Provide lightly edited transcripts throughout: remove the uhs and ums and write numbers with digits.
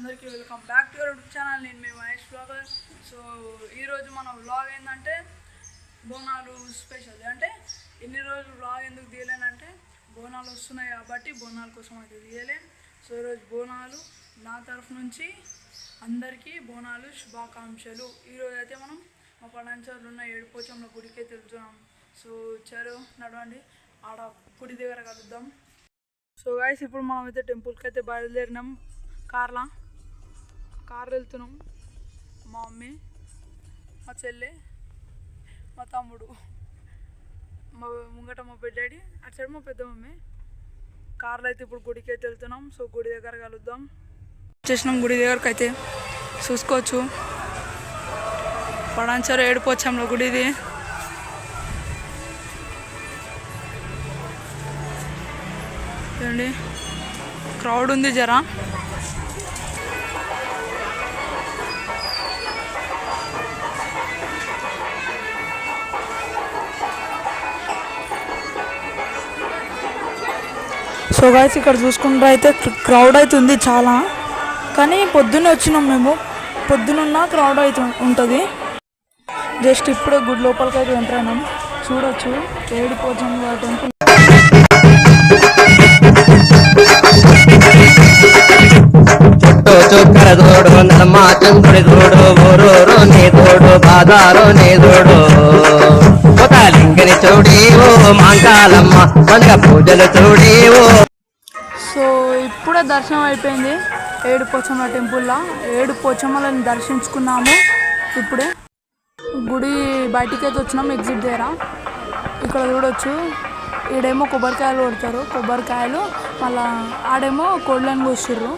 అందరికీ welcome back to YouTube channel. నేను మీ Mahesh blogger. So ఈరోజు మన వ్లాగ్ ఏంటంటే బోనాలు స్పెషల్. అంటే ఎన్ని రోజులు వ్లాగ్ ఎందుకు తీయలేనంటే బోనాలు వస్తున్నాయి కాబట్టి బోనాల కోసం అయితే తీయలే. సో ఈరోజు బోనాలు నా తరఫు నుంచి అందరికీ బోనాలు శుభాకాంక్షలు. ఈరోజు అయితే మనం మా పడాంచర్లో ఉన్న ఏడుపోచంలో గుడికే తెలుస్తున్నాం. సో చలో నడవండి, ఆడ గుడి దగ్గర కలుద్దాం. సో గైస్ ఇప్పుడు మనం అయితే టెంపుల్కి అయితే బయలుదేరినాం. కార్లో వెళ్తున్నాం. మా మమ్మీ, మా చెల్లె, మా తమ్ముడు, మా ముంగట మా పెద్దాడి, అటు సైడ్ మా పెద్ద మమ్మీ. కార్లో అయితే ఇప్పుడు గుడికి అయితే వెళ్తున్నాం. సో గుడి దగ్గర కలుద్దాం. వచ్చేసినాం గుడి దగ్గరకు. అయితే చూసుకోవచ్చు పడాంచరు ఏడుపోచంలో గుడిది. చూడండి క్రౌడ్ ఉంది జరా. సో గైస్ ఇక్కడ చూసుకుంటే అయితే క్రౌడ్ అయితే ఉంది చాలా, కానీ పొద్దున్నే వచ్చినాం మేము. పొద్దునున్న క్రౌడ్ అయితే ఉంటుంది. జస్ట్ ఇప్పుడే గుడి లోపలికి అయితే ఎంటర్ అయినాం. చూడొచ్చు ఏడుపోచంలో టెంపుల్. చొక్కర తోడు నడమా చంద్రుడి తోడు ఓరోరో నీ తోడు బాదారో నీ తోడు లింగని చూడేవో మాంకాలమ్మ మంగ పూజలు చూడేవో. సో ఇప్పుడే దర్శనం అయిపోయింది ఏడుపోచమ్మ టెంపుల్లో. ఏడుపోచమ్మలను దర్శించుకున్నాము. ఇప్పుడే గుడి బయటికి అయితే వచ్చినాము ఎగ్జిట్ దగ్గర. ఇక్కడ చూడొచ్చు ఈడేమో కొబ్బరికాయలు కొడతారు, కొబ్బరికాయలు మళ్ళీ ఆడేమో కోళ్ళని కోసిర్రు.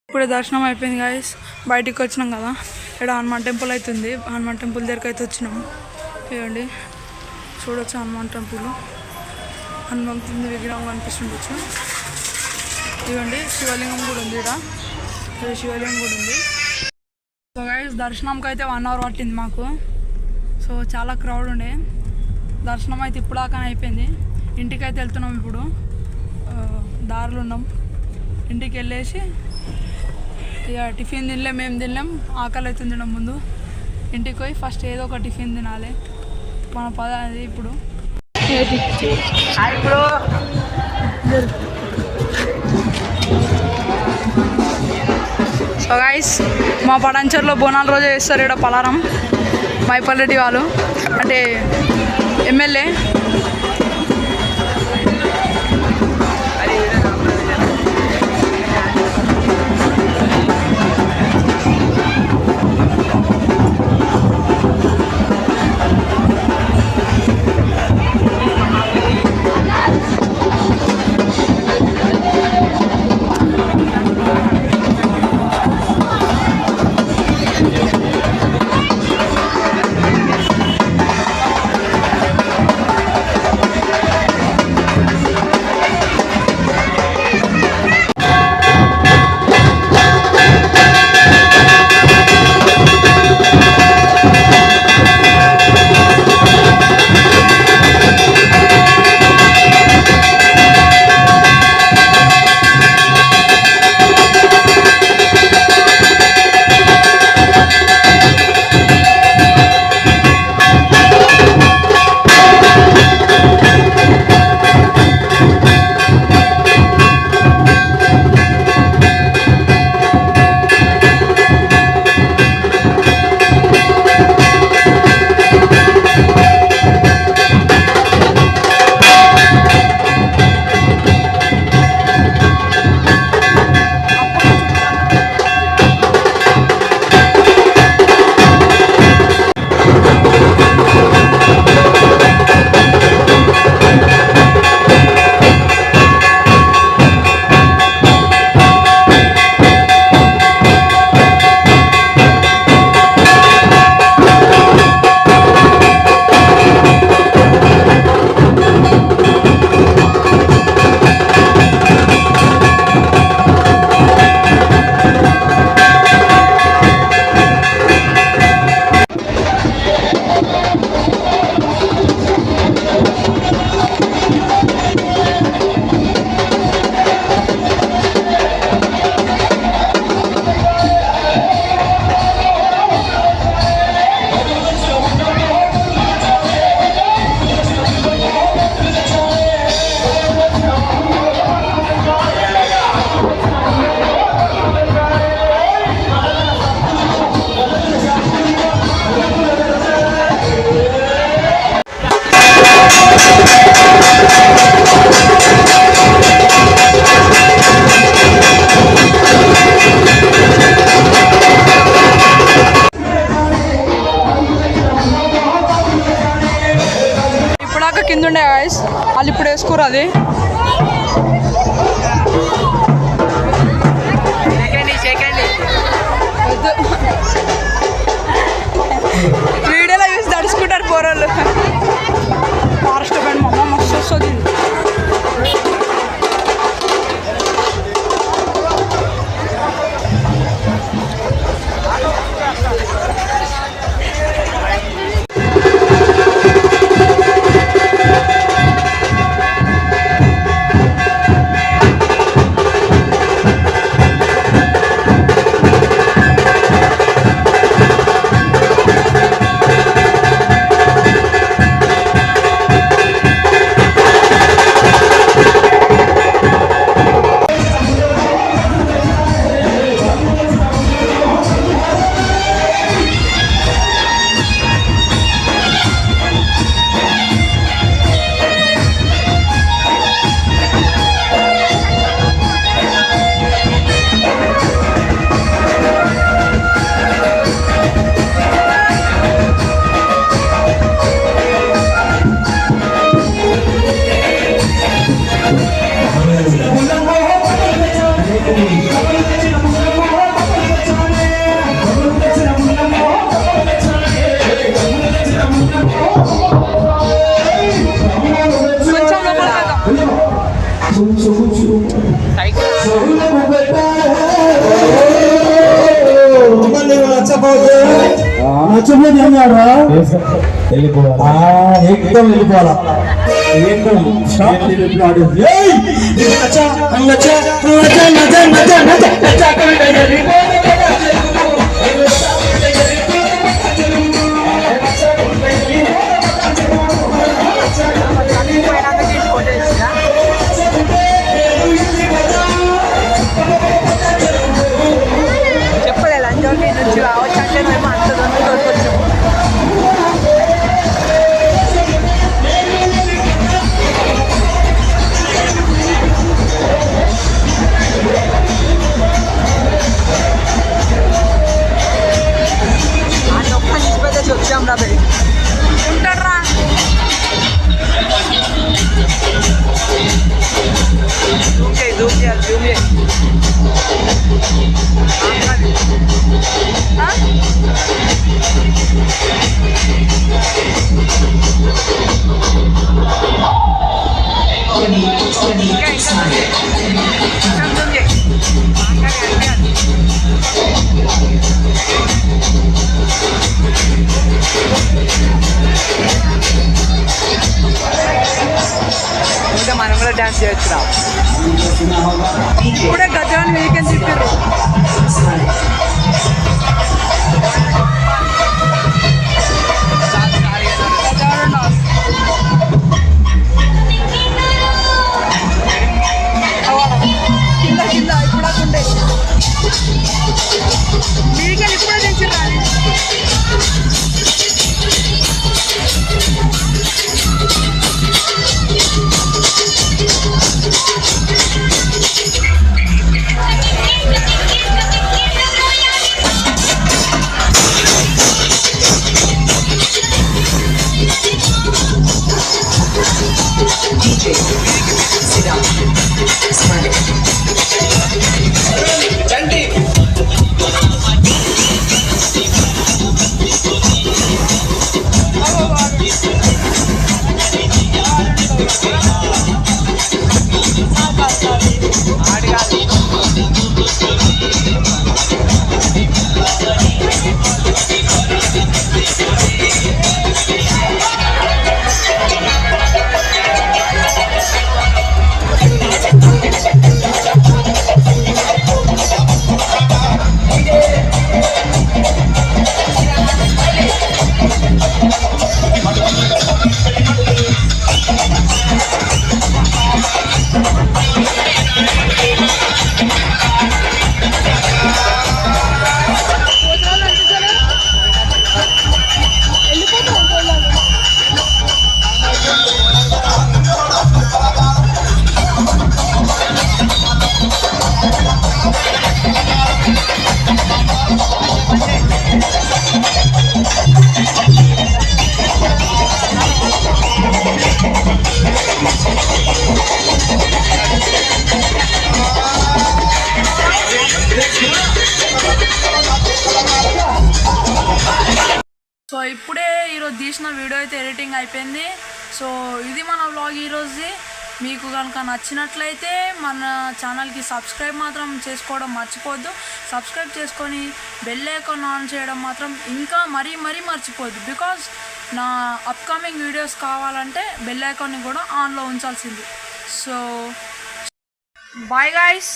ఇప్పుడే దర్శనం అయిపోయింది గాయస్. బయటికి వచ్చినాం కదా, ఇక్కడ హనుమాన్ టెంపుల్ అవుతుంది. హనుమాన్ టెంపుల్ దగ్గరికి అయితే వచ్చినాము. ఇవ్వండి చూడొచ్చు హనుమాన్ టెంపుల్. హనుమంతుడి విగ్రహం కనిపిస్తుండొచ్చు. ఇవ్వండి శివలింగం కూడా ఉంది. ఇక్కడ శివలింగం కూడా ఉంది. సో గైస్ దర్శనంకి అయితే 1 hour పట్టింది మాకు. సో చాలా క్రౌడ్ ఉండే. దర్శనం అయితే ఇప్పుడు దాకా అయిపోయింది. ఇంటికి అయితే వెళ్తున్నాం. ఇప్పుడు దారిలో ఉన్నాం. ఇంటికి వెళ్ళేసి ఇక టిఫిన్ తినలే, మేము తినలేం. ఆకలి అవుతుంది తినడం ముందు. ఇంటికి పోయి ఫస్ట్ ఏదో ఒక టిఫిన్ తినాలి. మన పద అది ఇప్పుడు. సో గైస్ మా పడాంచర్లో బోనాల రోజు చేస్తారు ఇక్కడ పలారం. మైపల్లెడ్డి వాళ్ళు అంటే ఎమ్మెల్యే. వస్తుంది. వీడియోలో చూసి తడుచుకుంటారు పోరోళ్ళు. ఫారెస్ట్ బండి మా అమ్మ మస్తు వస్తుంది. एकदम వెళ్ళిపోవాలా చెప్పలేదు అంజోకి నుంచి రావచ్చు అంటే మేము అంత దొరికి దొరకొచ్చాము. వచ్చాం రా బయట ఉంటాడ్రా. జూమ్ చేయాలి జూమ్ చేయాలి. ఇంకా మనం కూడా డ్యాన్స్ చేయొచ్చు రా. ఇప్పుడే గజాన్ని వీకెండ్ తిప్పారు. కింద కింద ఇప్పుడు ఉండే వీకెండ్ ఇప్పుడే తెచ్చి రాలి. తీసిన వీడియో అయితే ఎడిటింగ్ అయిపోయింది. సో ఇది మన వ్లాగ్ ఈరోజుది. మీకు కనుక నచ్చినట్లయితే మన ఛానల్కి సబ్స్క్రైబ్ మాత్రం చేసుకోవడం మర్చిపోద్దు. సబ్స్క్రైబ్ చేసుకొని బెల్ ఐకాన్ ఆన్ చేయడం మాత్రం ఇంకా మరీ మర్చిపోద్దు. బికాజ్ నా అప్కమింగ్ వీడియోస్ కావాలంటే బెల్ ఐకాన్ని కూడా ఆన్లో ఉంచాల్సింది. So bye guys.